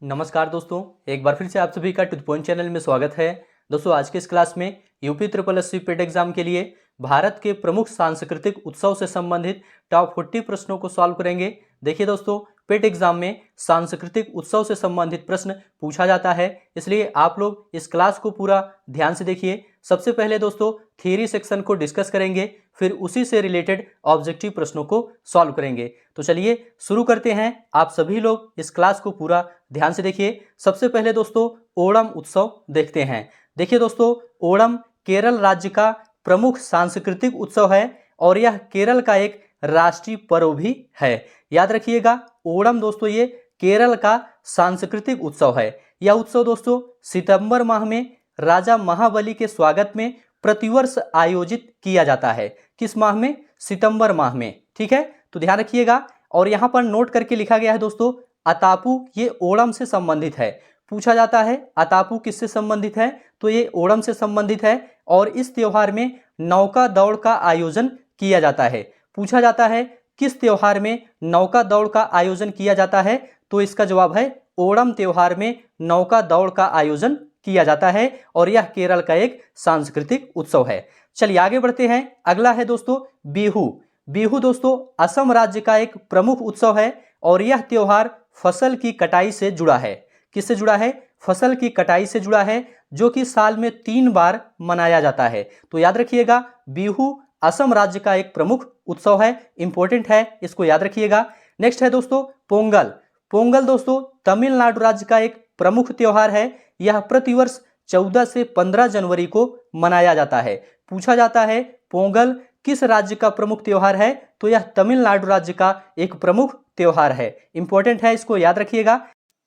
नमस्कार दोस्तों, एक बार फिर से आप सभी का टू द पॉइंट चैनल में स्वागत है। दोस्तों, आज के इस क्लास में यूपी ट्रिपल एससी पेट एग्जाम के लिए भारत के प्रमुख सांस्कृतिक उत्सव से संबंधित टॉप 40 प्रश्नों को सॉल्व करेंगे। देखिए दोस्तों, पेट एग्जाम में सांस्कृतिक उत्सव से संबंधित प्रश्न पूछा जाता है, इसलिए आप लोग इस क्लास को पूरा ध्यान से देखिए। सबसे पहले दोस्तों थियरी सेक्शन को डिस्कस करेंगे, फिर उसी से रिलेटेड ऑब्जेक्टिव प्रश्नों को सॉल्व करेंगे। तो चलिए शुरू करते हैं। आप सभी लोग इस क्लास को पूरा ध्यान से देखिए। सबसे पहले दोस्तों ओणम उत्सव देखते हैं। देखिए दोस्तों, ओणम केरल राज्य का प्रमुख सांस्कृतिक उत्सव है और यह केरल का एक राष्ट्रीय पर्व भी है। याद रखिएगा, ओणम दोस्तों ये केरल का सांस्कृतिक उत्सव है। यह उत्सव दोस्तों सितंबर माह में राजा महाबली के स्वागत में प्रतिवर्ष आयोजित किया जाता है। किस माह में? सितंबर माह में। ठीक है, तो ध्यान रखिएगा। और यहाँ पर नोट करके लिखा गया है दोस्तों, अतापू ये ओणम से संबंधित है। पूछा जाता है अतापू किससे संबंधित है, तो ये ओणम से संबंधित है। और इस त्योहार में नौका दौड़ का आयोजन किया जाता है। पूछा जाता है किस त्योहार में नौका दौड़ का आयोजन किया जाता है, तो इसका जवाब है ओणम त्योहार में नौका दौड़ का आयोजन किया जाता है और यह केरल का एक सांस्कृतिक उत्सव है। चलिए आगे बढ़ते हैं। अगला है दोस्तों बिहू। बिहू दोस्तों असम राज्य का एक प्रमुख उत्सव है और यह त्योहार फसल की कटाई से जुड़ा है। किससे जुड़ा है? फसल की कटाई से जुड़ा है, जो कि साल में 3 बार मनाया जाता है। तो याद रखिएगा, बिहू असम राज्य का एक प्रमुख उत्सव है, इंपॉर्टेंट है, इसको याद रखिएगा। नेक्स्ट है दोस्तों पोंगल। पोंगल दोस्तों तमिलनाडु राज्य का एक प्रमुख त्योहार है। यह प्रतिवर्ष 14 से 15 जनवरी को मनाया जाता है। पूछा जाता है पोंगल किस राज्य का प्रमुख त्योहार है, तो यह तमिलनाडु राज्य का एक प्रमुख त्योहार है, इंपॉर्टेंट है, इसको याद रखिएगा।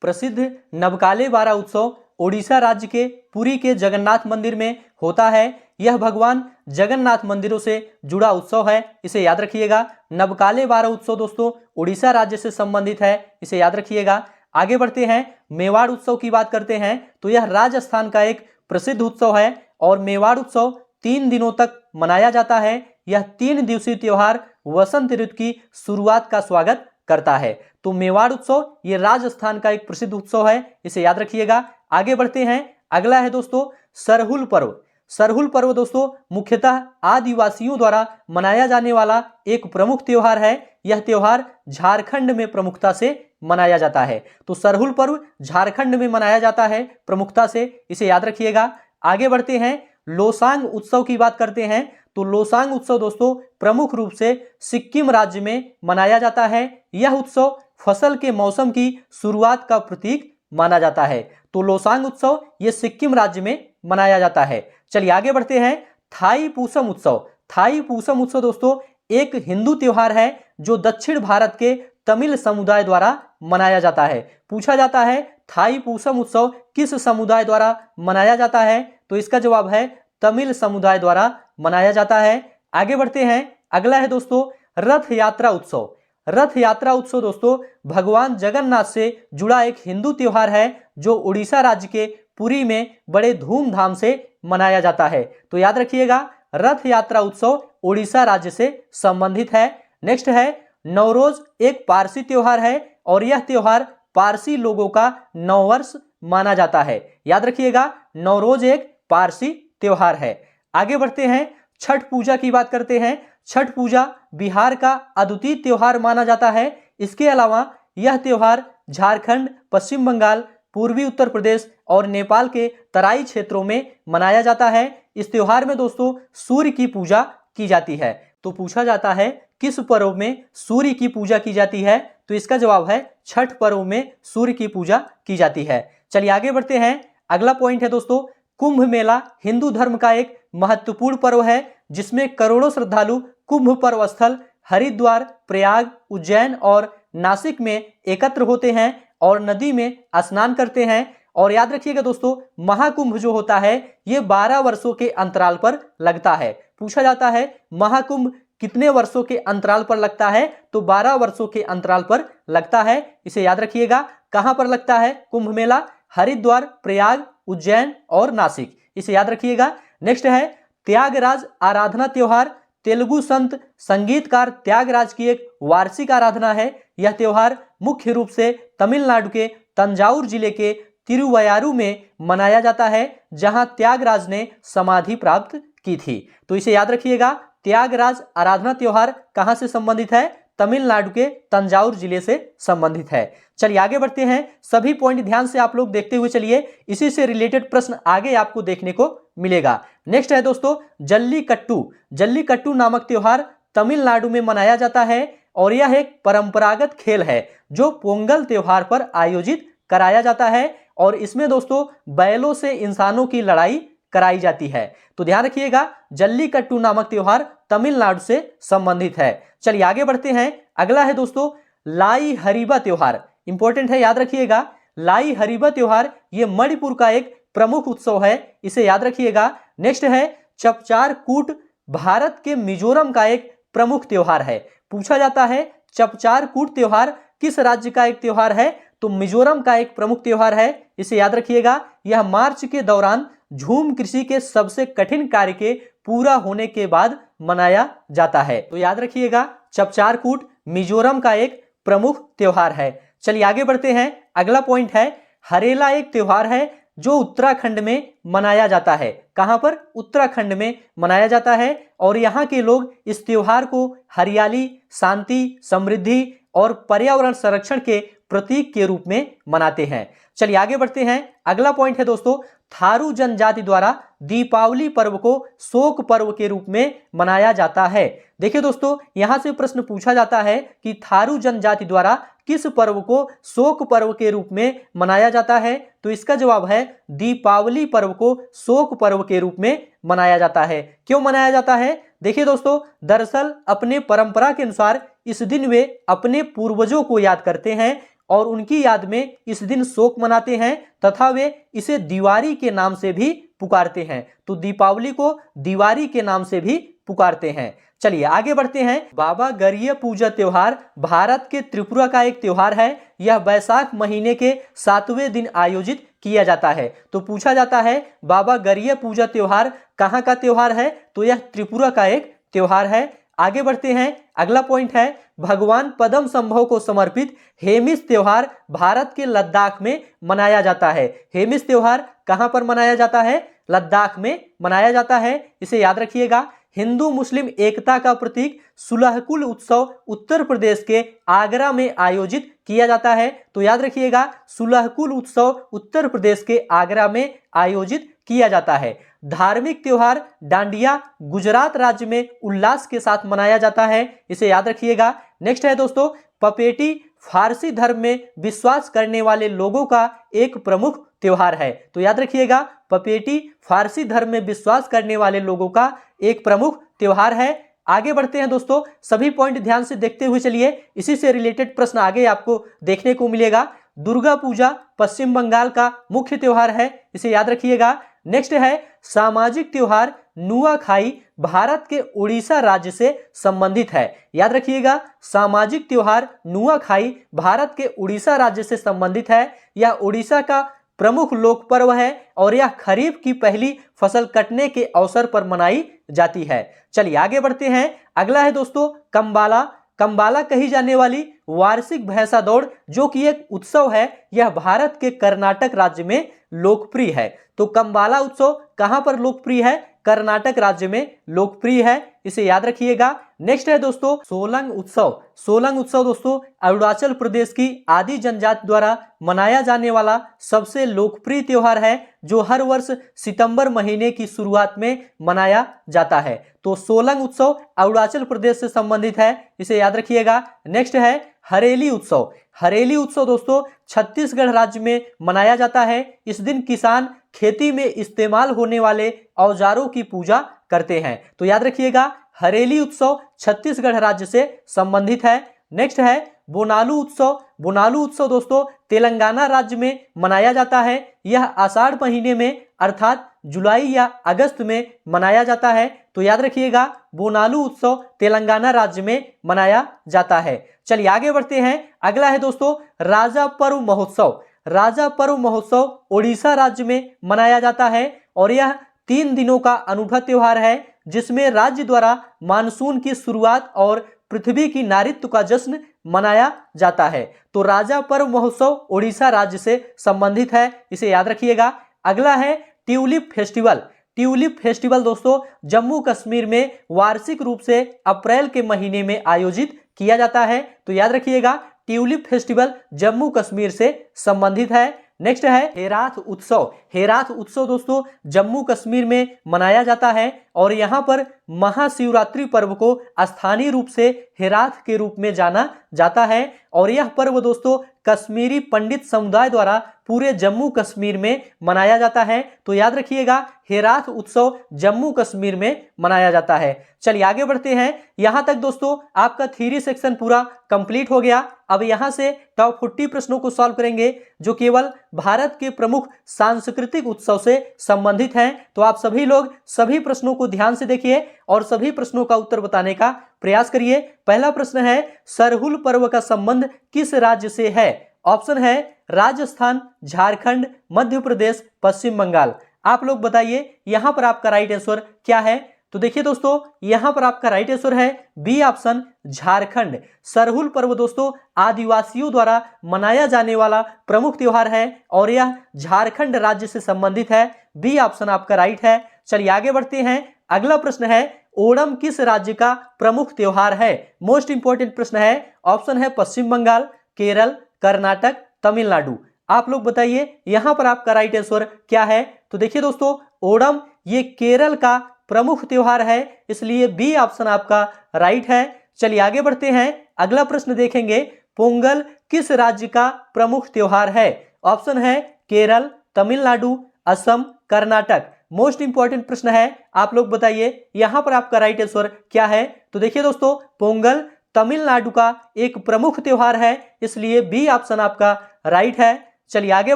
प्रसिद्ध नवकाले बारा उत्सव ओडिशा राज्य के पुरी के जगन्नाथ मंदिर में होता है। यह भगवान जगन्नाथ मंदिरों से जुड़ा उत्सव है, इसे याद रखिएगा। नवकाले बारा उत्सव दोस्तों उड़ीसा राज्य से संबंधित है, इसे याद रखिएगा। आगे बढ़ते हैं, मेवाड़ उत्सव की बात करते हैं, तो यह राजस्थान का एक प्रसिद्ध उत्सव है और मेवाड़ उत्सव 3 दिनों तक मनाया जाता है। यह 3 दिवसीय त्योहार वसंत ऋतु की शुरुआत का स्वागत करता है। तो मेवाड़ उत्सव ये राजस्थान का एक प्रसिद्ध उत्सव है, इसे याद रखिएगा। आगे बढ़ते हैं। अगला है दोस्तों सरहुल पर्व। सरहुल पर्व दोस्तों मुख्यतः आदिवासियों द्वारा मनाया जाने वाला एक प्रमुख त्योहार है। यह त्योहार झारखंड में प्रमुखता से मनाया जाता है। तो सरहुल पर्व झारखंड में मनाया जाता है प्रमुखता से, इसे याद रखिएगा। आगे बढ़ते हैं, लोसांग उत्सव की बात करते हैं। तो लोसांग उत्सव दोस्तों प्रमुख रूप से सिक्किम राज्य में मनाया जाता है। यह उत्सव फसल के मौसम की शुरुआत का प्रतीक माना जाता है। तो लोसांग उत्सव ये सिक्किम राज्य में मनाया जाता है। चलिए आगे बढ़ते हैं। थाई पूसम उत्सव। थाई पूसम उत्सव दोस्तों एक हिंदू त्योहार है जो दक्षिण भारत के तमिल समुदाय द्वारा मनाया जाता है। पूछा जाता है थाई पूसम उत्सव किस समुदाय द्वारा मनाया जाता है, तो इसका जवाब है तमिल समुदाय द्वारा मनाया जाता है। आगे बढ़ते हैं। अगला है दोस्तों रथ यात्रा उत्सव। रथ यात्रा उत्सव दोस्तों भगवान जगन्नाथ से जुड़ा एक हिंदू त्योहार है जो उड़ीसा राज्य के पुरी में बड़े धूमधाम से मनाया जाता है। तो याद रखिएगा, रथ यात्रा उत्सव उड़ीसा राज्य से संबंधित है। नेक्स्ट है नवरोज, एक पारसी त्योहार है और यह त्योहार पारसी लोगों का नववर्ष माना जाता है। याद रखिएगा, नवरोज एक पारसी त्योहार है। आगे बढ़ते हैं, छठ पूजा की बात करते हैं। छठ पूजा बिहार का अद्वितीय त्योहार माना जाता है। इसके अलावा यह त्योहार झारखंड, पश्चिम बंगाल, पूर्वी उत्तर प्रदेश और नेपाल के तराई क्षेत्रों में मनाया जाता है। इस त्योहार में दोस्तों सूर्य की पूजा की जाती है। तो पूछा जाता है किस पर्व में सूर्य की पूजा की जाती है, तो इसका जवाब है छठ पर्व में सूर्य की पूजा की जाती है। चलिए आगे बढ़ते हैं। अगला पॉइंट है दोस्तों कुंभ मेला हिंदू धर्म का एक महत्वपूर्ण पर्व है जिसमें करोड़ों श्रद्धालु कुंभ पर्व स्थल हरिद्वार, प्रयाग, उज्जैन और नासिक में एकत्र होते हैं और नदी में स्नान करते हैं। और याद रखिएगा दोस्तों महाकुंभ जो होता है ये 12 वर्षों के अंतराल पर लगता है। पूछा जाता है महाकुंभ कितने वर्षों के अंतराल पर लगता है, तो 12 वर्षों के अंतराल पर लगता है, इसे याद रखिएगा। कहां पर लगता है कुंभ मेला? हरिद्वार, प्रयाग, उज्जैन और नासिक, इसे याद रखिएगा। नेक्स्ट है त्यागराज आराधना त्योहार। तेलुगु संत संगीतकार त्यागराज की एक वार्षिक आराधना है। यह त्योहार मुख्य रूप से तमिलनाडु के तंजावुर जिले के तिरुवयारू में मनाया जाता है, जहां त्यागराज ने समाधि प्राप्त की थी। तो इसे याद रखिएगा, त्यागराज आराधना त्योहार कहां से संबंधित है? तमिलनाडु के तंजावुर जिले से संबंधित है। चलिए आगे बढ़ते हैं, सभी पॉइंट ध्यान से आप लोग देखते हुए चलिए, इसी से रिलेटेड प्रश्न आगे आपको देखने को मिलेगा। नेक्स्ट है दोस्तों जल्लीकट्टू। जल्लीकट्टू नामक त्योहार तमिलनाडु में मनाया जाता है और यह एक परंपरागत खेल है जो पोंगल त्योहार पर आयोजित कराया जाता है और इसमें दोस्तों बैलों से इंसानों की लड़ाई कराई जाती है। तो ध्यान रखिएगा, जल्लीकट्टू नामक त्योहार तमिलनाडु से संबंधित है। चलिए आगे बढ़ते हैं, अगला है दोस्तों लाई हरीबा त्योहार। इंपॉर्टेंट है, याद रखिएगा। लाई हरीबा त्योहार ये मणिपुर का एक प्रमुख उत्सव है, इसे याद रखिएगा। नेक्स्ट है चपचार कूट, भारत के मिजोरम का एक प्रमुख त्योहार है। पूछा जाता है चपचार कूट त्योहार किस राज्य का एक त्योहार है? तो मिजोरम का एक प्रमुख त्योहार है, इसे याद रखिएगा। यह मार्च के दौरान झूम कृषि के सबसे कठिन कार्य के पूरा होने के बाद मनाया जाता है। तो याद रखिएगा, चपचार कूट मिजोरम का एक प्रमुख त्योहार है। चलिए आगे बढ़ते हैं, अगला पॉइंट है हरेला। एक त्योहार है जो उत्तराखंड में मनाया जाता है। कहां पर? उत्तराखंड में मनाया जाता है और यहाँ के लोग इस त्योहार को हरियाली, शांति, समृद्धि और पर्यावरण संरक्षण के प्रतीक के रूप में मनाते हैं। चलिए आगे बढ़ते हैं, अगला पॉइंट है दोस्तों थारू जनजाति द्वारा दीपावली पर्व को शोक पर्व के रूप में मनाया जाता है। देखिए दोस्तों, यहां से प्रश्न पूछा जाता है कि थारू जनजाति द्वारा किस पर्व को शोक पर्व के रूप में मनाया जाता है? तो इसका जवाब है दीपावली पर्व को शोक पर्व के रूप में मनाया जाता है। क्यों मनाया जाता है? देखिए दोस्तों, दरअसल अपने परंपरा के अनुसार इस दिन वे अपने पूर्वजों को याद करते हैं और उनकी याद में इस दिन शोक मनाते हैं तथा वे इसे दिवाली के नाम से भी पुकारते हैं। तो दीपावली को दिवाली के नाम से भी पुकारते हैं। चलिए आगे बढ़ते हैं, बाबा गरीय पूजा त्योहार भारत के त्रिपुरा का एक त्योहार है। यह वैशाख महीने के 7वें दिन आयोजित किया जाता है। तो पूछा जाता है बाबा गरीय पूजा त्योहार कहाँ का त्योहार है? तो यह त्रिपुरा का एक त्योहार है। आगे बढ़ते हैं, अगला पॉइंट है भगवान पद्म संभव को समर्पित हेमिस त्योहार भारत के लद्दाख में मनाया जाता है। हेमिस त्योहार कहां पर मनाया जाता है? लद्दाख में मनाया जाता है, इसे याद रखिएगा। हिंदू मुस्लिम एकता का प्रतीक सुलहकुल उत्सव उत्तर प्रदेश के आगरा में आयोजित किया जाता है। तो याद रखिएगा, सुलहकुल उत्सव उत्तर प्रदेश के आगरा में आयोजित किया जाता है। धार्मिक त्योहार डांडिया गुजरात राज्य में उल्लास के साथ मनाया जाता है, इसे याद रखिएगा। नेक्स्ट है दोस्तों पपेटी, फारसी धर्म में विश्वास करने वाले लोगों का एक प्रमुख त्योहार है। तो याद रखिएगा, पपेटी फारसी धर्म में विश्वास करने वाले लोगों का एक प्रमुख त्योहार है। आगे बढ़ते हैं दोस्तों, सभी पॉइंट ध्यान से देखते हुए चलिए, इसी से रिलेटेड प्रश्न आगे आपको देखने को मिलेगा। दुर्गा पूजा पश्चिम बंगाल का मुख्य त्योहार है, इसे याद रखिएगा। नेक्स्ट है सामाजिक त्योहार नुआखाई भारत के उड़ीसा राज्य से संबंधित है। याद रखिएगा, सामाजिक त्योहार नुआखाई भारत के उड़ीसा राज्य से संबंधित है। यह उड़ीसा का प्रमुख लोक पर्व है और यह खरीफ की पहली फसल कटने के अवसर पर मनाई जाती है। चलिए आगे बढ़ते हैं, अगला है दोस्तों कंबाला। कंबाला कही जाने वाली वार्षिक भैंसा दौड़ जो कि एक उत्सव है, यह भारत के कर्नाटक राज्य में लोकप्रिय है। तो कंबाला उत्सव कहां पर लोकप्रिय है? कर्नाटक राज्य में लोकप्रिय है, इसे याद रखिएगा। नेक्स्ट है दोस्तों सोलंग उत्सव। सोलंग उत्सव दोस्तों अरुणाचल प्रदेश की आदि जनजाति द्वारा मनाया जाने वाला सबसे लोकप्रिय त्योहार है जो हर वर्ष सितंबर महीने की शुरुआत में मनाया जाता है। तो सोलंग उत्सव अरुणाचल प्रदेश से संबंधित है, इसे याद रखिएगा। नेक्स्ट है हरेली उत्सव। हरेली उत्सव दोस्तों छत्तीसगढ़ राज्य में मनाया जाता है। इस दिन किसान खेती में इस्तेमाल होने वाले औजारों की पूजा करते हैं। तो याद रखिएगा, हरेली उत्सव छत्तीसगढ़ राज्य से संबंधित है। नेक्स्ट है बोनालू उत्सव। बोनालू उत्सव दोस्तों तेलंगाना राज्य में मनाया जाता है। यह आषाढ़ महीने में अर्थात जुलाई या अगस्त में मनाया जाता है। तो याद रखिएगा, बोनालू उत्सव तेलंगाना राज्य में मनाया जाता है। चलिए आगे बढ़ते हैं, अगला है दोस्तों राजा पर्व महोत्सव। राजा पर्व महोत्सव ओडिशा राज्य में मनाया जाता है और यह 3 दिनों का अनूठा त्योहार है जिसमें राज्य द्वारा मानसून की शुरुआत और पृथ्वी की नारित्व का जश्न मनाया जाता है? तो राजा पर्व महोत्सव उड़ीसा राज्य से संबंधित है, इसे याद रखिएगा। अगला है ट्यूलिप फेस्टिवल। ट्यूलिप फेस्टिवल दोस्तों जम्मू कश्मीर में वार्षिक रूप से अप्रैल के महीने में आयोजित किया जाता है, तो याद रखिएगा ट्यूलिप फेस्टिवल जम्मू कश्मीर से संबंधित है। नेक्स्ट है हेराथ उत्सव। हेराथ उत्सव दोस्तों जम्मू कश्मीर में मनाया जाता है और यहाँ पर महाशिवरात्रि पर्व को स्थानीय रूप से हेराथ के रूप में जाना जाता है और यह पर्व दोस्तों कश्मीरी पंडित समुदाय द्वारा पूरे जम्मू कश्मीर में मनाया जाता है, तो याद रखिएगा हेराथ उत्सव जम्मू कश्मीर में मनाया जाता है। चलिए आगे बढ़ते हैं। यहां तक दोस्तों आपका थ्योरी सेक्शन पूरा कंप्लीट हो गया। अब यहां से टॉप 40 प्रश्नों को सॉल्व करेंगे जो केवल भारत के प्रमुख सांस्कृतिक उत्सव से संबंधित हैं। तो आप सभी लोग सभी प्रश्नों को ध्यान से देखिए और सभी प्रश्नों का उत्तर बताने का प्रयास करिए। पहला प्रश्न है सरहुल पर्व का संबंध किस राज्य से है? ऑप्शन है राजस्थान, झारखंड, मध्य प्रदेश, पश्चिम बंगाल। आप लोग बताइए यहां पर आपका राइट आंसर क्या है? तो देखिए दोस्तों यहां पर आपका राइट आंसर है बी ऑप्शन झारखंड। सरहुल पर्व दोस्तों आदिवासियों द्वारा मनाया जाने वाला प्रमुख त्योहार है और यह झारखंड राज्य से संबंधित है। बी ऑप्शन आपका राइट है। चलिए आगे बढ़ते हैं। अगला प्रश्न है ओणम किस राज्य का प्रमुख त्योहार है? मोस्ट इंपोर्टेंट प्रश्न है। ऑप्शन है पश्चिम बंगाल, केरल, कर्नाटक, तमिलनाडु। आप लोग बताइए यहां पर आपका राइट आंसर क्या है? तो देखिए दोस्तों ओणम ये केरल का प्रमुख त्योहार है, इसलिए बी ऑप्शन आपका राइट है। चलिए आगे बढ़ते हैं। अगला प्रश्न देखेंगे पोंगल किस राज्य का प्रमुख त्योहार है? ऑप्शन है केरल, तमिलनाडु, असम, कर्नाटक। मोस्ट इंपॉर्टेंट प्रश्न है। आप लोग बताइए यहां पर आपका राइट आंसर क्या है? तो देखिए दोस्तों पोंगल तमिलनाडु का एक प्रमुख त्योहार है, इसलिए बी ऑप्शन आपका राइट है। चलिए आगे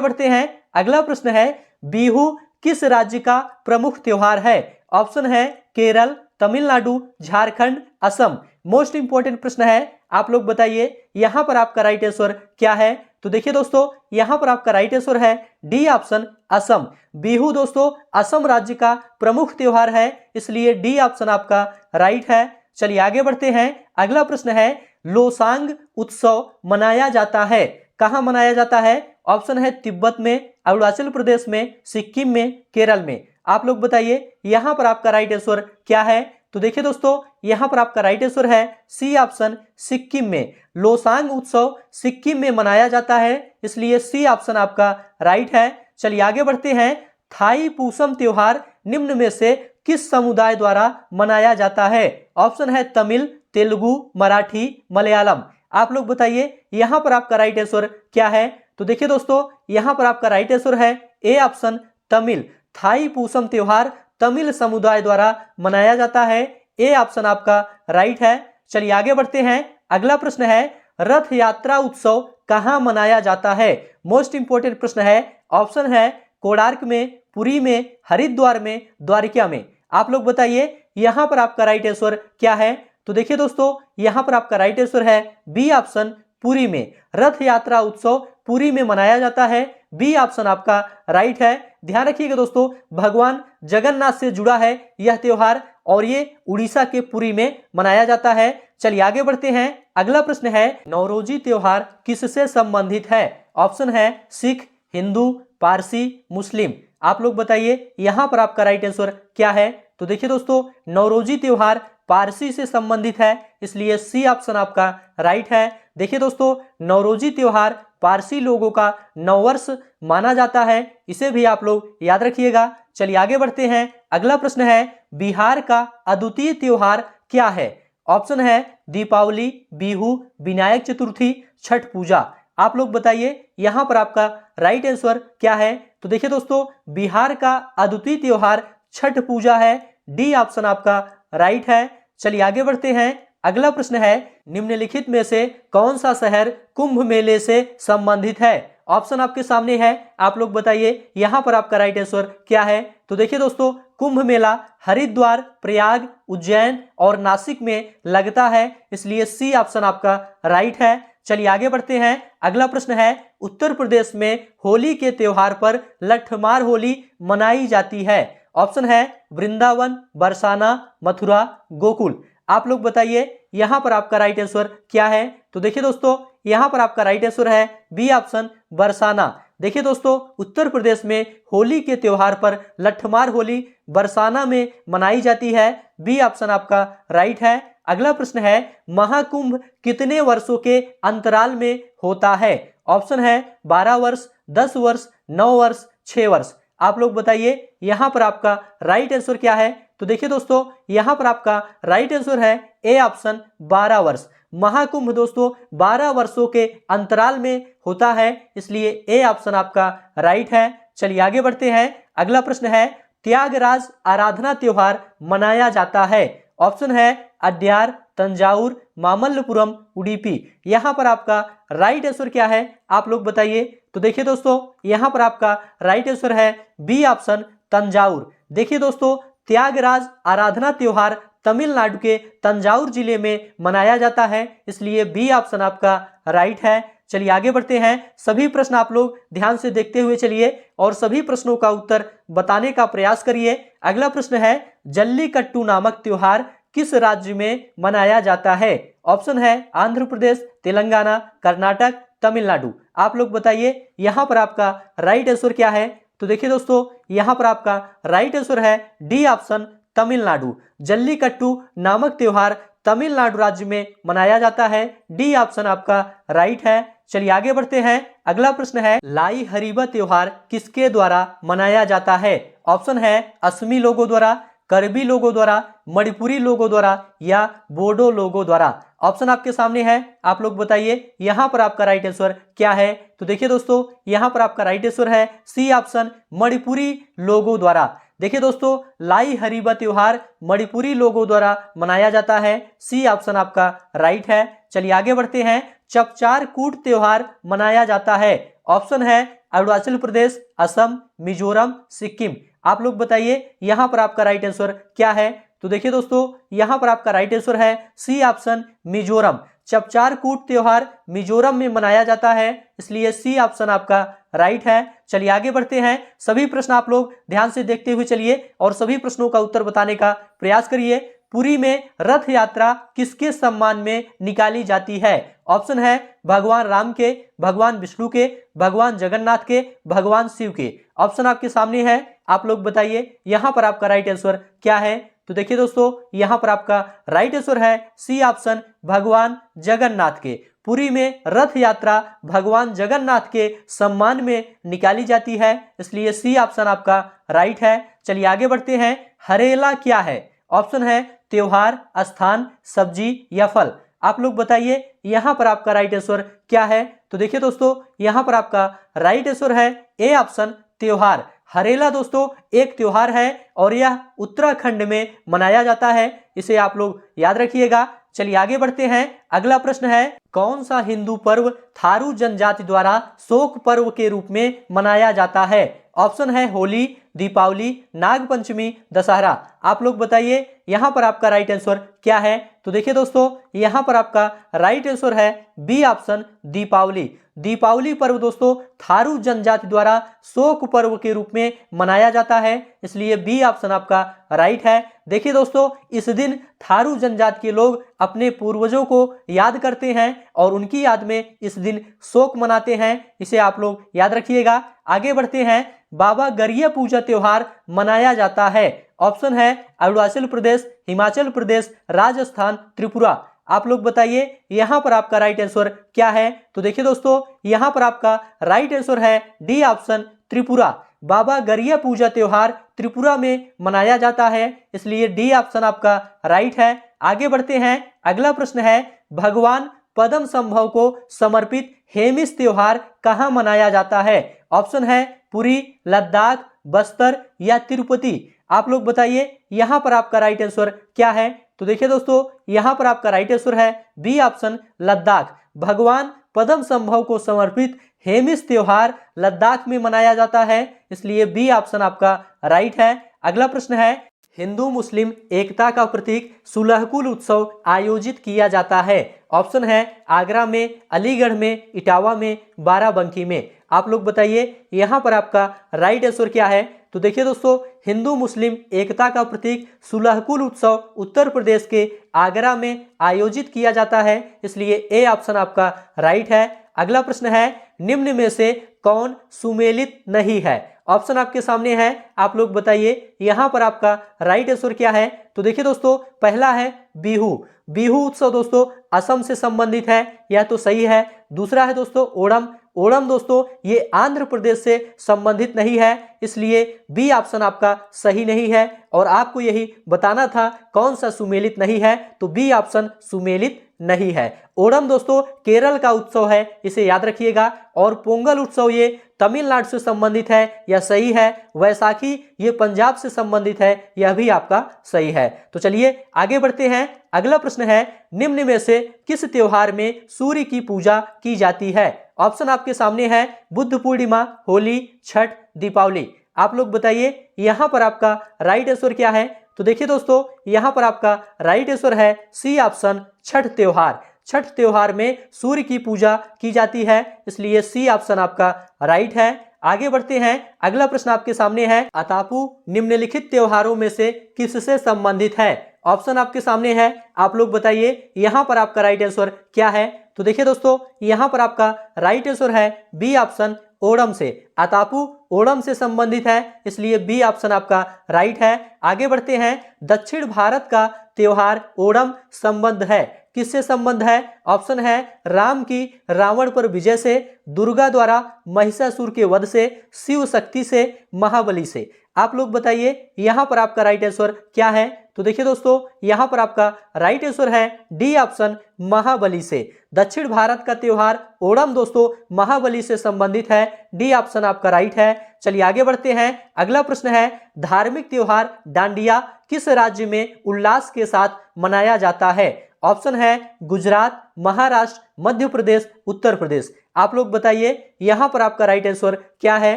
बढ़ते हैं। अगला प्रश्न है बिहू किस राज्य का प्रमुख त्योहार है? ऑप्शन है केरल, तमिलनाडु, झारखंड, असम। मोस्ट इंपॉर्टेंट प्रश्न है। आप लोग बताइए यहां पर आपका राइट आंसर क्या है? तो देखिए दोस्तों यहां पर आपका राइट आंसर है डी ऑप्शन असम। बिहू दोस्तों असम राज्य का प्रमुख त्योहार है, इसलिए डी ऑप्शन आपका राइट है। चलिए आगे बढ़ते हैं। अगला प्रश्न है लोसांग उत्सव मनाया जाता है, कहां मनाया जाता है? ऑप्शन है तिब्बत में, अरुणाचल प्रदेश में, सिक्किम में, केरल में। आप लोग बताइए यहां पर आपका राइट आंसर क्या है? तो देखिए दोस्तों यहां पर आपका राइट आंसर है सी ऑप्शन सिक्किम में। लोसांग उत्सव सिक्किम में मनाया जाता है, इसलिए सी ऑप्शन आपका राइट है। चलिए आगे बढ़ते हैं। थाई पूसम त्योहार निम्न में से किस समुदाय द्वारा मनाया जाता है? ऑप्शन है तमिल, तेलुगु, मराठी, मलयालम। आप लोग बताइए यहां पर आपका राइट आंसर क्या है? तो देखिए दोस्तों यहां पर आपका राइट आंसर है A option Tamil. Thaipusam त्योहार तमिल समुदाय द्वारा मनाया जाता है। ए ऑप्शन आपका राइट है। चलिए आगे बढ़ते हैं। अगला प्रश्न है रथ यात्रा उत्सव कहां मनाया जाता है? मोस्ट इंपोर्टेंट प्रश्न है। ऑप्शन है कोणार्क में, पुरी में, हरिद्वार में, द्वारिका में। आप लोग बताइए यहां पर आपका राइट आंसर क्या है? तो देखिए दोस्तों यहां पर आपका राइट आंसर है बी ऑप्शन पुरी में। रथ यात्रा उत्सव पुरी में मनाया जाता है। बी ऑप्शन आपका राइट है। ध्यान रखिएगा दोस्तों भगवान जगन्नाथ से जुड़ा है यह त्योहार और ये उड़ीसा के पुरी में मनाया जाता है। चलिए आगे बढ़ते हैं। अगला प्रश्न है नौरोजी त्योहार किससे संबंधित है? ऑप्शन है सिख, हिंदू, पारसी, मुस्लिम। आप लोग बताइए यहां पर आपका राइट आंसर क्या है? तो देखिए दोस्तों नौरोजी त्योहार पारसी से संबंधित है, इसलिए सी ऑप्शन आपका राइट है। देखिए दोस्तों नौरोजी त्योहार पारसी लोगों का नववर्ष माना जाता है, इसे भी आप लोग याद रखिएगा। चलिए आगे बढ़ते हैं। अगला प्रश्न है बिहार का अद्वितीय त्योहार क्या है? ऑप्शन है दीपावली, बिहू, विनायक चतुर्थी, छठ पूजा। आप लोग बताइए यहां पर आपका राइट आंसर क्या है? तो देखिए दोस्तों बिहार का अद्वितीय त्योहार छठ पूजा है। डी ऑप्शन आपका राइट है। चलिए आगे बढ़ते हैं। अगला प्रश्न है निम्नलिखित में से कौन सा शहर कुंभ मेले से संबंधित है? ऑप्शन आपके सामने है। आप लोग बताइए यहां पर आपका राइट आंसर क्या है? तो देखिए दोस्तों कुंभ मेला हरिद्वार, प्रयाग, उज्जैन और नासिक में लगता है, इसलिए सी ऑप्शन आपका राइट है। चलिए आगे बढ़ते हैं। अगला प्रश्न है उत्तर प्रदेश में होली के त्योहार पर लठमार होली मनाई जाती है। ऑप्शन है वृंदावन, बरसाना, मथुरा, गोकुल। आप लोग बताइए यहाँ पर आपका राइट आंसर क्या है? तो देखिए दोस्तों, यहाँ पर आपका राइट आंसर है बी ऑप्शन बरसाना। देखिए दोस्तों, उत्तर प्रदेश में होली के त्योहार पर लठमार होली बरसाना में मनाई जाती है। बी ऑप्शन आपका राइट है। अगला प्रश्न है, महाकुंभ कितने वर्षों के अंतराल में होता है? ऑप्शन है 12 वर्ष, 10 वर्ष, 9 वर्ष, 6 वर्ष। आप लोग बताइए यहाँ पर आपका राइट आंसर क्या है? तो देखिए दोस्तों, यहाँ पर आपका राइट आंसर है ए ऑप्शन 12 वर्ष। महाकुंभ दोस्तों 12 वर्षों के अंतराल में होता है, इसलिए ए ऑप्शन आपका राइट है। चलिए आगे बढ़ते हैं। अगला प्रश्न है, त्यागराज आराधना त्योहार मनाया जाता है। ऑप्शन है अड्यार, तंजावुर, मामल्लपुरम, उडुपी। यहाँ पर आपका राइट आंसर क्या है? आप लोग बताइए। तो देखिए दोस्तों, यहाँ पर आपका राइट आंसर है बी ऑप्शन तंजावुर। देखिए दोस्तों, त्यागराज आराधना त्योहार तमिलनाडु के तंजावुर जिले में मनाया जाता है, इसलिए बी ऑप्शन आपका राइट है। चलिए आगे बढ़ते हैं। सभी प्रश्न आप लोग ध्यान से देखते हुए चलिए और सभी प्रश्नों का उत्तर बताने का प्रयास करिए। अगला प्रश्न है, जल्लीकट्टू नामक त्योहार किस राज्य में मनाया जाता है? ऑप्शन है आंध्र प्रदेश, तेलंगाना, कर्नाटक, तमिलनाडु। आप लोग बताइए यहाँ पर आपका राइट आंसर क्या है? तो देखिए दोस्तों, यहाँ पर आपका राइट आंसर है डी ऑप्शन तमिलनाडु। जल्लीकट्टू नामक त्योहार तमिलनाडु राज्य में मनाया जाता है। डी ऑप्शन आपका राइट है। चलिए आगे बढ़ते हैं। अगला प्रश्न है, लाई हरीबा त्योहार किसके द्वारा मनाया जाता है? ऑप्शन है असमी लोगों द्वारा, करबी लोगों द्वारा, मणिपुरी लोगों द्वारा या बोडो लोगों द्वारा। ऑप्शन आपके सामने है, आप लोग बताइए यहाँ पर आपका राइट आंसर क्या है? तो देखिए दोस्तों, यहाँ पर आपका राइट आंसर है सी ऑप्शन मणिपुरी लोगों द्वारा। देखिए दोस्तों, लाई हरीबा त्योहार मणिपुरी लोगों द्वारा मनाया जाता है। सी ऑप्शन आपका राइट है। चलिए आगे बढ़ते हैं। चपचार कूट त्योहार मनाया जाता है। ऑप्शन है अरुणाचल प्रदेश, असम, मिजोरम, सिक्किम। आप लोग बताइए यहाँ पर आपका राइट आंसर क्या है? तो देखिए दोस्तों, यहाँ पर आपका राइट आंसर है सी ऑप्शन मिजोरम। चपचार कूट त्योहार मिजोरम में मनाया जाता है, इसलिए सी ऑप्शन आपका राइट है। चलिए आगे बढ़ते हैं। सभी प्रश्न आप लोग ध्यान से देखते हुए चलिए और सभी प्रश्नों का उत्तर बताने का प्रयास करिए। पुरी में रथ यात्रा किसके सम्मान में निकाली जाती है? ऑप्शन है भगवान राम के, भगवान विष्णु के, भगवान जगन्नाथ के, भगवान शिव के। ऑप्शन आपके सामने है, आप लोग बताइए यहाँ पर आपका राइट आंसर क्या है? तो देखिए दोस्तों, यहाँ पर आपका राइट आंसर है सी ऑप्शन भगवान जगन्नाथ के। पुरी में रथ यात्रा भगवान जगन्नाथ के सम्मान में निकाली जाती है, इसलिए सी ऑप्शन आपका राइट है। चलिए आगे बढ़ते हैं। हरेला क्या है? ऑप्शन है त्योहार, स्थान, सब्जी या फल। आप लोग बताइए यहाँ पर आपका राइट आंसर क्या है? तो देखिए दोस्तों, यहाँ पर आपका राइट आंसर है ए ऑप्शन त्योहार। हरेला दोस्तों एक त्योहार है और यह उत्तराखंड में मनाया जाता है, इसे आप लोग याद रखिएगा। चलिए आगे बढ़ते हैं। अगला प्रश्न है, कौन सा हिंदू पर्व थारू जनजाति द्वारा शोक पर्व के रूप में मनाया जाता है? ऑप्शन है होली, दीपावली, नागपंचमी, दशहरा। आप लोग बताइए यहाँ पर आपका राइट आंसर क्या है? तो देखिए दोस्तों, यहाँ पर आपका राइट आंसर है बी ऑप्शन दीपावली। दीपावली पर्व दोस्तों थारू जनजाति द्वारा शोक पर्व के रूप में मनाया जाता है, इसलिए बी ऑप्शन आपका राइट है। देखिए दोस्तों, इस दिन थारू जनजाति के लोग अपने पूर्वजों को याद करते हैं और उनकी याद में इस दिन शोक मनाते हैं, इसे आप लोग याद रखिएगा। आगे बढ़ते हैं। बाबा गरिया पूजा त्योहार मनाया जाता है। ऑप्शन है अरुणाचल प्रदेश, हिमाचल प्रदेश, राजस्थान, त्रिपुरा। आप लोग बताइए यहाँ पर आपका राइट आंसर क्या है? तो देखिए दोस्तों, यहाँ पर आपका राइट आंसर है डी ऑप्शन त्रिपुरा। बाबा गरिया पूजा त्योहार त्रिपुरा में मनाया जाता है, इसलिए डी ऑप्शन आपका राइट है। आगे बढ़ते हैं। अगला प्रश्न है, भगवान पद्म संभव को समर्पित हेमिस त्योहार कहाँ मनाया जाता है? ऑप्शन है पुरी, लद्दाख, बस्तर या तिरुपति। आप लोग बताइए यहाँ पर आपका राइट आंसर क्या है? तो देखिए दोस्तों, यहाँ पर आपका राइट आंसर है बी ऑप्शन लद्दाख। भगवान पद्म संभव को समर्पित हेमिस त्योहार लद्दाख में मनाया जाता है, इसलिए बी ऑप्शन आपका राइट है। अगला प्रश्न है, हिंदू मुस्लिम एकता का प्रतीक सुलहकुल उत्सव आयोजित किया जाता है। ऑप्शन है आगरा में, अलीगढ़ में, इटावा में, बाराबंकी में। आप लोग बताइए यहाँ पर आपका राइट आंसर क्या है। तो देखिए दोस्तों, हिंदू मुस्लिम एकता का प्रतीक सुलहकुल उत्सव उत्तर प्रदेश के आगरा में आयोजित किया जाता है, इसलिए ए ऑप्शन आपका राइट है। अगला प्रश्न है, निम्न में से कौन सुमेलित नहीं है। ऑप्शन आपके सामने है, आप लोग बताइए यहाँ पर आपका राइट आंसर क्या है। तो देखिए दोस्तों, पहला है बिहू। बिहू उत्सव दोस्तों असम से संबंधित है, यह तो सही है। दूसरा है दोस्तों ओणम। ओणम दोस्तों ये आंध्र प्रदेश से संबंधित नहीं है, इसलिए बी ऑप्शन आपका सही नहीं है। और आपको यही बताना था कौन सा सुमेलित नहीं है, तो बी ऑप्शन सुमेलित नहीं है। ओणम दोस्तों केरल का उत्सव है, इसे याद रखिएगा। और पोंगल उत्सव ये तमिलनाडु से संबंधित है, यह सही है। वैसाखी ये पंजाब से संबंधित है, यह भी आपका सही है। तो चलिए आगे बढ़ते हैं। अगला प्रश्न है, निम्न में से किस त्योहार में सूर्य की पूजा की जाती है। ऑप्शन आपके सामने है, बुद्ध पूर्णिमा, होली, छठ, दीपावली। आप लोग बताइए यहाँ पर आपका राइट आंसर क्या है। तो देखिए दोस्तों, यहाँ पर आपका राइट आंसर है सी ऑप्शन, छठ त्योहार। छठ त्योहार में सूर्य की पूजा की जाती है, इसलिए सी ऑप्शन आपका राइट है। आगे बढ़ते हैं। अगला प्रश्न आपके सामने है, अतापू निम्नलिखित त्योहारों में से किससे संबंधित है। ऑप्शन आपके सामने है, आप लोग बताइए यहाँ पर आपका राइट आंसर क्या है। तो देखिए दोस्तों, यहाँ पर आपका राइट आंसर है बी ऑप्शन, ओणम से। अतापू ओणम से संबंधित है, इसलिए बी ऑप्शन आपका राइट है। आगे बढ़ते हैं। दक्षिण भारत का त्योहार ओणम संबंध है, किससे संबंध है। ऑप्शन है, राम की रावण पर विजय से, दुर्गा द्वारा महिषासुर के वध से, शिव शक्ति से, महाबली से। आप लोग बताइए यहाँ पर आपका राइट आंसर क्या है। तो देखिए दोस्तों, यहाँ पर आपका राइट आंसर है डी ऑप्शन, महाबली से। दक्षिण भारत का त्योहार ओणम दोस्तों महाबली से संबंधित है, डी ऑप्शन आपका राइट है। चलिए आगे बढ़ते हैं। अगला प्रश्न है, धार्मिक त्योहार डांडिया किस राज्य में उल्लास के साथ मनाया जाता है। ऑप्शन है, गुजरात, महाराष्ट्र, मध्य प्रदेश, उत्तर प्रदेश। आप लोग बताइए यहाँ पर आपका राइट आंसर क्या है।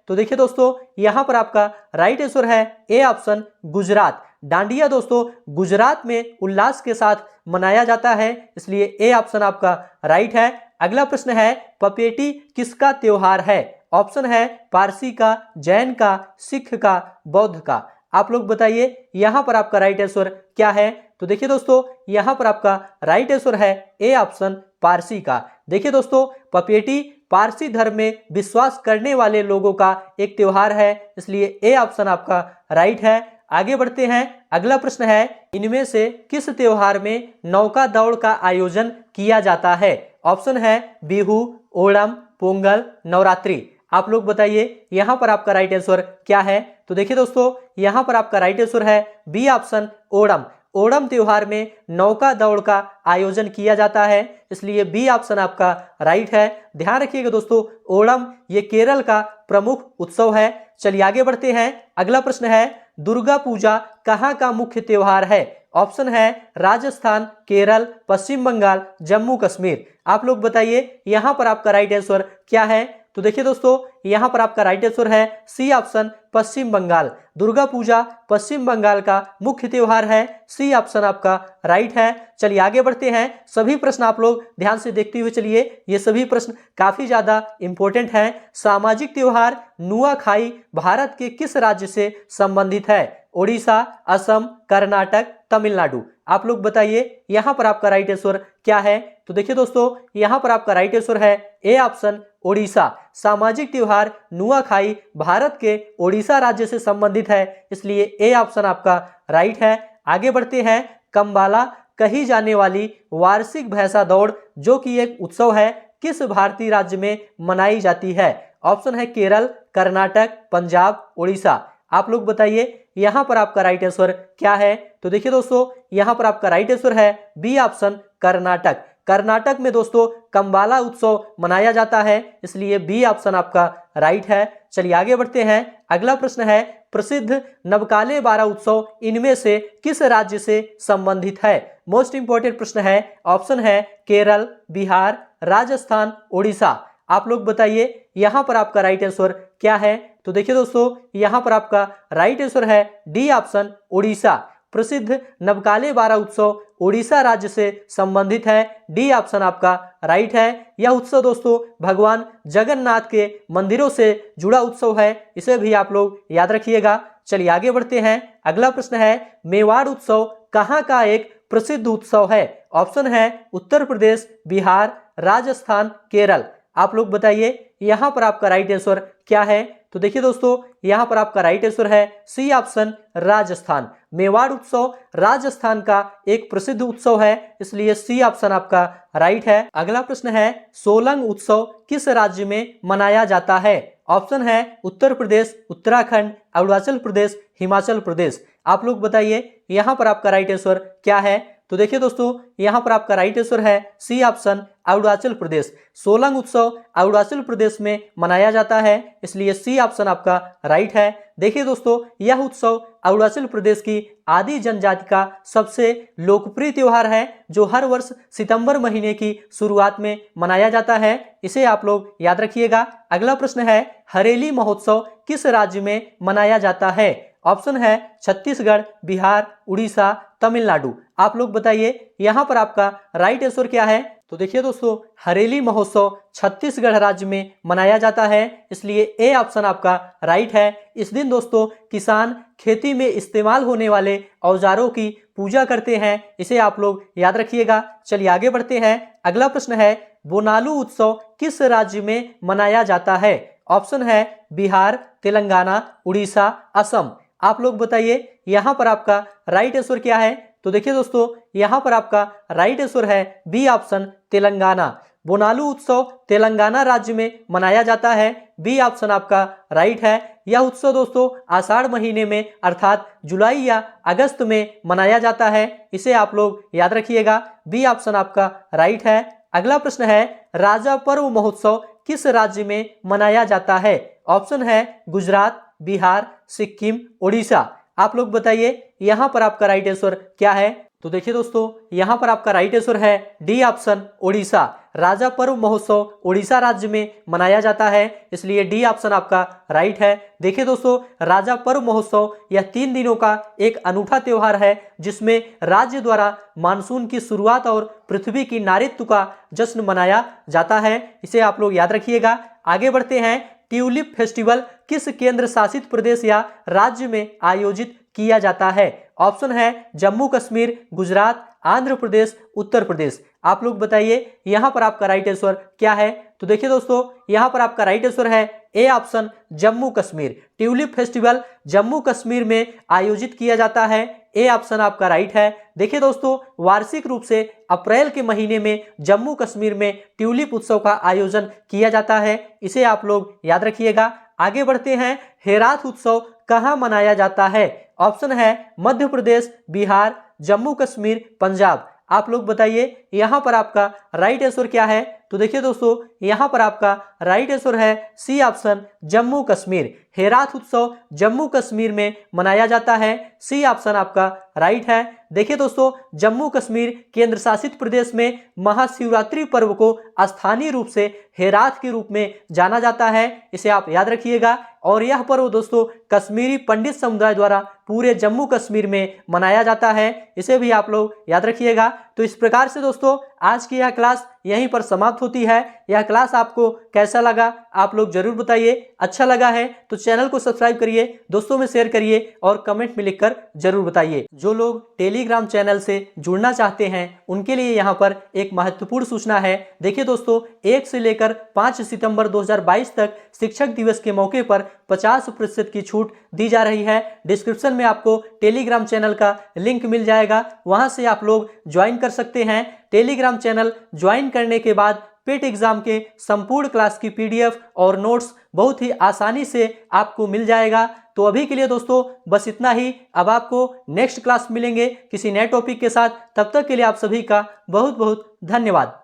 तो देखिए दोस्तों, यहाँ पर आपका राइट आंसर है ए ऑप्शन, गुजरात। डांडिया दोस्तों गुजरात में उल्लास के साथ मनाया जाता है, इसलिए ए ऑप्शन आपका राइट है। अगला प्रश्न है, पपेटी किसका त्योहार है। ऑप्शन है, पारसी का, जैन का, सिख का, बौद्ध का। आप लोग बताइए यहाँ पर आपका राइट आंसर क्या है। तो देखिए दोस्तों, यहाँ पर आपका राइट आंसर है ए ऑप्शन, पारसी का। देखिए दोस्तों, पपेटी पारसी धर्म में विश्वास करने वाले लोगों का एक त्योहार है, इसलिए ए ऑप्शन आपका राइट है। आगे बढ़ते हैं। अगला प्रश्न है, इनमें से किस त्योहार में नौका दौड़ का आयोजन किया जाता है। ऑप्शन है, बिहू, ओणम, पोंगल, नवरात्रि। आप लोग बताइए यहाँ पर आपका राइट आंसर क्या है। तो देखिए दोस्तों, यहाँ पर आपका राइट आंसर है बी ऑप्शन, ओणम। ओणम त्योहार में नौका दौड़ का आयोजन किया जाता है, इसलिए बी ऑप्शन आपका राइट है। ध्यान रखिएगा दोस्तों, ओणम ये केरल का प्रमुख उत्सव है। चलिए आगे बढ़ते हैं। अगला प्रश्न है, दुर्गा पूजा कहाँ का मुख्य त्योहार है। ऑप्शन है, राजस्थान, केरल, पश्चिम बंगाल, जम्मू कश्मीर। आप लोग बताइए यहाँ पर आपका राइट आंसर क्या है। तो देखिए दोस्तों, यहाँ पर आपका राइट आंसर है सी ऑप्शन, पश्चिम बंगाल। दुर्गा पूजा पश्चिम बंगाल का मुख्य त्योहार है, सी ऑप्शन आपका राइट है। चलिए आगे बढ़ते हैं। सभी प्रश्न आप लोग ध्यान से देखते हुए चलिए, ये सभी प्रश्न काफी ज्यादा इंपॉर्टेंट हैं। सामाजिक त्योहार नुआखाई भारत के किस राज्य से संबंधित है। ओडिशा, असम, कर्नाटक, तमिलनाडु। आप लोग बताइए यहाँ पर आपका राइट आंसर क्या है। तो देखिए दोस्तों, यहाँ पर आपका राइट आंसर है ए ऑप्शन, ओडिशा। सामाजिक त्योहार नुआखाई भारत के ओडिशा राज्य से संबंधित है, इसलिए ए ऑप्शन आपका राइट है। आगे बढ़ते हैं। कंबाला कही जाने वाली वार्षिक भैंसा दौड़ जो कि एक उत्सव है, किस भारतीय राज्य में मनाई जाती है। ऑप्शन है, केरल, कर्नाटक, पंजाब, उड़ीसा। आप लोग बताइए यहाँ पर आपका राइट आंसर क्या है। तो देखिए दोस्तों, यहाँ पर आपका राइट आंसर है बी ऑप्शन, कर्नाटक। कर्नाटक में दोस्तों कंबाला उत्सव मनाया जाता है, इसलिए बी ऑप्शन आपका राइट है। चलिए आगे बढ़ते हैं। अगला प्रश्न है, प्रसिद्ध नवकाले बारा उत्सव इनमें से किस राज्य से संबंधित है। मोस्ट इंपोर्टेंट प्रश्न है। ऑप्शन है, केरल, बिहार, राजस्थान, उड़ीसा। आप लोग बताइए यहाँ पर आपका राइट आंसर क्या है। तो देखिए दोस्तों, यहाँ पर आपका राइट आंसर है डी ऑप्शन, उड़ीसा। प्रसिद्ध नवकाले बारा उत्सव ओडिशा राज्य से संबंधित है। डी ऑप्शन आपका राइट है। यह उत्सव दोस्तों भगवान जगन्नाथ के मंदिरों से जुड़ा उत्सव है, इसे भी आप लोग याद रखिएगा। चलिए आगे बढ़ते हैं। अगला प्रश्न है, मेवाड़ उत्सव कहाँ का एक प्रसिद्ध उत्सव है? ऑप्शन है उत्तर प्रदेश, बिहार, राजस्थान, केरल। आप लोग बताइए यहाँ पर आपका राइट आंसर क्या है? तो देखिए दोस्तों, यहाँ पर आपका राइट आंसर है सी ऑप्शन, राजस्थान। मेवाड़ उत्सव राजस्थान का एक प्रसिद्ध उत्सव है, इसलिए सी ऑप्शन आपका राइट है। अगला प्रश्न है, सोलंग उत्सव किस राज्य में मनाया जाता है? ऑप्शन है उत्तर प्रदेश, उत्तराखंड, अरुणाचल प्रदेश, हिमाचल प्रदेश। आप लोग बताइए यहाँ पर आपका राइट आंसर क्या है? तो देखिए दोस्तों, यहाँ पर आपका राइट आंसर है सी ऑप्शन, अरुणाचल प्रदेश। सोलंग उत्सव अरुणाचल प्रदेश में मनाया जाता है, इसलिए सी ऑप्शन आपका राइट है। देखिए दोस्तों, यह उत्सव अरुणाचल प्रदेश की आदि जनजाति का सबसे लोकप्रिय त्योहार है, जो हर वर्ष सितंबर महीने की शुरुआत में मनाया जाता है। इसे आप लोग याद रखिएगा। अगला प्रश्न है, हरेली महोत्सव किस राज्य में मनाया जाता है? ऑप्शन है छत्तीसगढ़, बिहार, उड़ीसा, तमिलनाडु। आप लोग बताइए यहाँ पर आपका राइट आंसर क्या है? तो देखिए दोस्तों, हरेली महोत्सव छत्तीसगढ़ राज्य में मनाया जाता है, इसलिए ए ऑप्शन आपका राइट है। इस दिन दोस्तों किसान खेती में इस्तेमाल होने वाले औजारों की पूजा करते हैं, इसे आप लोग याद रखिएगा। चलिए आगे बढ़ते हैं। अगला प्रश्न है, बोनालू उत्सव किस राज्य में मनाया जाता है? ऑप्शन है बिहार, तेलंगाना, उड़ीसा, असम। आप लोग बताइए यहाँ पर आपका राइट आंसर क्या है? तो देखिए दोस्तों, यहाँ पर आपका राइट आंसर है बी ऑप्शन, तेलंगाना। बोनालू उत्सव तेलंगाना राज्य में मनाया जाता है, बी ऑप्शन आपका राइट है। यह उत्सव दोस्तों आषाढ़ महीने में अर्थात जुलाई या अगस्त में मनाया जाता है, इसे आप लोग याद रखिएगा। बी ऑप्शन आपका राइट है। अगला प्रश्न है, राजा पर्व महोत्सव किस राज्य में मनाया जाता है? ऑप्शन है गुजरात, बिहार, सिक्किम, ओडिशा। आप लोग बताइए यहाँ पर आपका राइट आंसर क्या है? तो देखिए दोस्तों, यहाँ पर आपका राइट आंसर है डी ऑप्शन, ओडिशा। राजा पर्व महोत्सव ओडिशा राज्य में मनाया जाता है, इसलिए डी ऑप्शन आपका राइट है। देखिए दोस्तों, राजा पर्व महोत्सव यह 3 दिनों का एक अनूठा त्योहार है, जिसमें राज्य द्वारा मानसून की शुरुआत और पृथ्वी की नारित्व का जश्न मनाया जाता है, इसे आप लोग याद रखिएगा। आगे बढ़ते हैं। ट्यूलिप फेस्टिवल किस केंद्र शासित प्रदेश या राज्य में आयोजित किया जाता है? ऑप्शन है जम्मू कश्मीर, गुजरात, आंध्र प्रदेश, उत्तर प्रदेश। आप लोग बताइए यहाँ पर आपका राइट आंसर क्या है? तो देखिए दोस्तों, यहाँ पर आपका राइट आंसर है A option, Jammu Kashmir. Tulip festival Jammu Kashmir में आयोजित किया जाता है, ए ऑप्शन आपका राइट है। देखिए दोस्तों, वार्षिक रूप से अप्रैल के महीने में जम्मू कश्मीर में ट्यूलिप उत्सव का आयोजन किया जाता है, इसे आप लोग याद रखिएगा। आगे बढ़ते हैं। हेराथ उत्सव कहाँ मनाया जाता है? ऑप्शन है मध्य प्रदेश, बिहार, जम्मू कश्मीर, पंजाब। आप लोग बताइए यहाँ पर आपका राइट आंसर क्या है? तो देखिए दोस्तों, यहाँ पर आपका राइट आंसर है सी ऑप्शन, जम्मू कश्मीर। हेराथ उत्सव जम्मू कश्मीर में मनाया जाता है, सी ऑप्शन आपका राइट है। देखिए दोस्तों, जम्मू कश्मीर केंद्र शासित प्रदेश में महाशिवरात्रि पर्व को स्थानीय रूप से हेराथ के रूप में जाना जाता है, इसे आप याद रखिएगा। और यह पर्व दोस्तों कश्मीरी पंडित समुदाय द्वारा पूरे जम्मू कश्मीर में मनाया जाता है, इसे भी आप लोग याद रखिएगा। तो इस प्रकार से दोस्तों आज की यह क्लास यहीं पर समाप्त होती है। यह क्लास आपको कैसा लगा आप लोग जरूर बताइए। अच्छा लगा है तो चैनल को सब्सक्राइब करिए, दोस्तों में शेयर करिए और कमेंट में लिखकर जरूर बताइए। जो लोग टेलीग्राम चैनल से जुड़ना चाहते हैं उनके लिए यहाँ पर एक महत्वपूर्ण सूचना है। देखिए दोस्तों, 1 से लेकर 5 सितंबर 2022 तक शिक्षक दिवस के मौके पर 50% की छूट दी जा रही है। डिस्क्रिप्शन में आपको टेलीग्राम चैनल का लिंक मिल जाएगा, वहां से आप लोग ज्वाइन कर सकते हैं। टेलीग्राम चैनल ज्वाइन करने के बाद पेट एग्जाम के संपूर्ण क्लास की PDF और नोट्स बहुत ही आसानी से आपको मिल जाएगा। तो अभी के लिए दोस्तों बस इतना ही। अब आपको नेक्स्ट क्लास मिलेंगे किसी नए टॉपिक के साथ। तब तक के लिए आप सभी का बहुत बहुत धन्यवाद।